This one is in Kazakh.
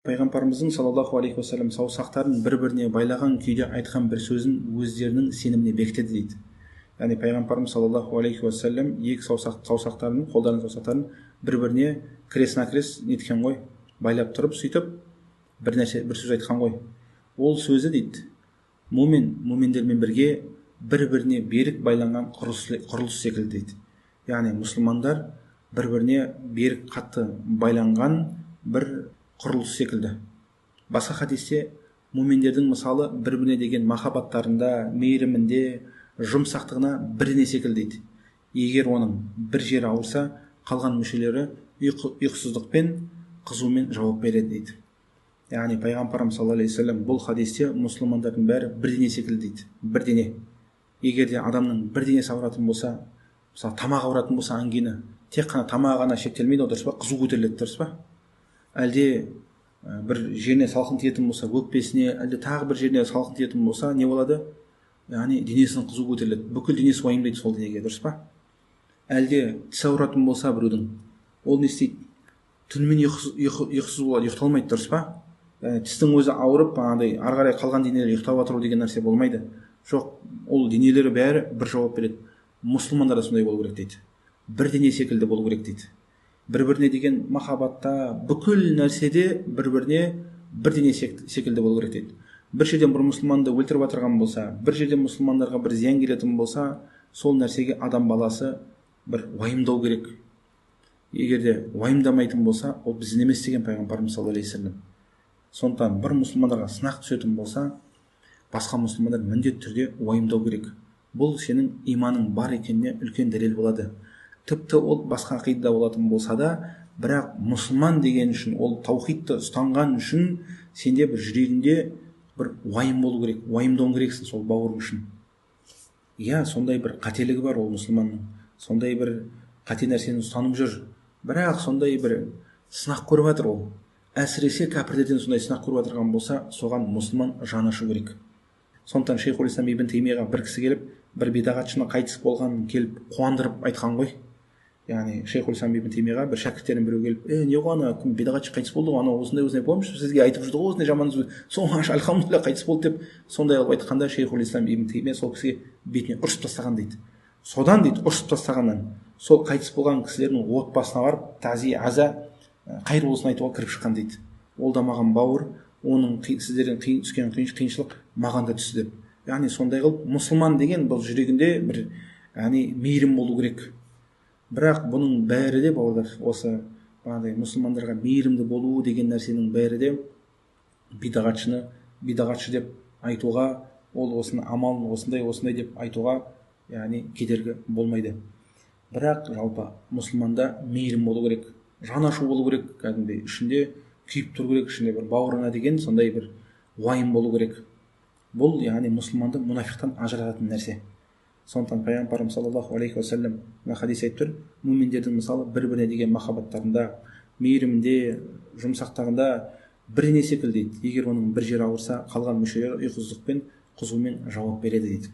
Пайғамбарымыздың саллаллаху алейхи уассалам саусақтарын бір-біріне байлаған күйде айтқан бір сөзін өздерінің сеніміне бекітеді дейді. Яғни пайғамбарымыз саллаллаху алейхи уассалам екі саусақтарын, қолдарының саусақтарын бір-біріне крес-накрес неткен ғой, байлап тұрып, сөйтіп бір сөз айтқан ғой. Ол сөзі дейді, муминдермен бірге бір-біріне берік байланған құрылыс секілді дейді. Яғни мұсылмандар бір-біріне берік қатты байланған бір құрылыс секілді. Басқа хадисте муминдердің мысалы бір-біріне деген махаббаттарында, мейірімінде, жұмсақтығына біріне секілді дейді. Егер оның бір жері ауырса, қалған мүшелері ұйқысыздықпен, қызумен жауап береді дейді. Яғни пайғамбарымыз саллаллаху алейхи вассалам бұл хадисте мұсылмандардың бәрі бірдене секілді дейді. Бірдене. Егер де адамның бірденесі ауыратын болса, мысалы тамақ ауыратын болса, ангина, тек қана тамағы ғана шектелмейді, дұрыс па? Қызу көтеріледі, дұрыс па? Әлде бір жеріне салқын тиетін болса, өкпесіне, әлде тағы бір жеріне салқын тиетін болса, не болады? Яғни денесінің қызу көтеріледі, бүкіл денесі уайымдайды сол денеге, дұрыс па? Әлде тіс ауыратын болса біреудің, ол не істейді? Түнімен ұйқысыз болады, ұйықталмайды, дұрыс па? Тістің өзі ауырып, ары қарай қалған денелер ұйықтап отыру деген нәрсе болмайды. Жоқ, ол денелері бәрі бір жауап береді. Мұсылмандар да сондай болу керек дейді. Бір дене секілді болу керек дейді. Бір-біріне деген махаббатта, бүкіл нәрседе бір-біріне бірдене секілді болу керек дейді. Бір жерден бір мұсылманды өлтіріп отырған болса, бір жерден мұсылмандарға бір зиян келетін болса, сол нәрсеге адам баласы бір уайымдау керек. Егер де уайымдамайтын болса, ол бізден емес деген пайғамбарымыз саллаллаху алейхи вассалам. Сондықтан бір мұсылмандарға сынақ түсетін болса, басқа мұсылмандар міндетті түрде уайымдау керек. Бұл сенің иманың бар екеніне үлкен дәлел болады. Тіпті ол басқа ақидада болатын болса да, бірақ мұсылман деген үшін, ол таухидты ұстанған үшін сенде бір жүрегінде бір уайым болу керек, уайымдауың керексің сол бауырың үшін. Иә, сондай бір қателігі бар ол мұсылманның, сондай бір қате нәрсені ұстанып жүр, бірақ сондай бір сынақ көріп жатыр ол. Әсіресе кәпірлерден сондай сынақ көріп жатырған болса, соған мұсылман жаны ашу керек. Сондықтан Шейхул Ислам ибн Теймияға бір кісі келіп, бір бидағатшының қайтыс болғанын келіп қуандырып айтқан ғой. Яғни Шейхул Ислам ибн Теймияға бір шәкірттерінің біреу келіп, не ғой, кім бидағатшы қайтыс болды, ана осындай помнишь, сізге айтып жүрді ғой, осындай жаман сөз, соған альхамдулилля қайтыс болды деп, сондай қылып айтқанда Шейхул Ислам ибн Теймия сол кісіге бетіне ұрсып тастаған дейді. Содан дейді, ұрсып тастағаннан сол қайтыс болған кісілердің отбасына барып, аза қайыр болсын айтуға кіріп шыққан дейді. Ол да маған бауыр, оның сіздерден түскен қиыншылық маған да түсті деп. Яғни сондай қылып мұсылман деген бұл жүрегінде бір мейірім болу керек. Бірақ бұның бәрі де бауырлар, осы мұсылмандарға мейірімді болу деген нәрсенің бәрі де бидағатшы деп айтуға, ол осыны амал осындай деп айтуға кедергі болмайды. Бірақ жалпы мұсылманда мейірім болу керек, жан ашу болу керек, кәдімгідей ішінде күйіп тұру керек, ішінде бір бауырына деген сондай бір уайым болу керек. Бұл мұсылманды мұнафиқтан ажырататын нәрсе. Сондықтан пайғамбарымыз саллаллаху алейхи уассалам хадис айтып тұр, муминдердің мысалы бір-біріне деген махаббаттарында, мейірімінде, жұмсақтығында біріне секілді дейді. Егер оның бір жері ауырса, қалған мүшелері ұйқысыздықпен, қызумен жауап береді дейді.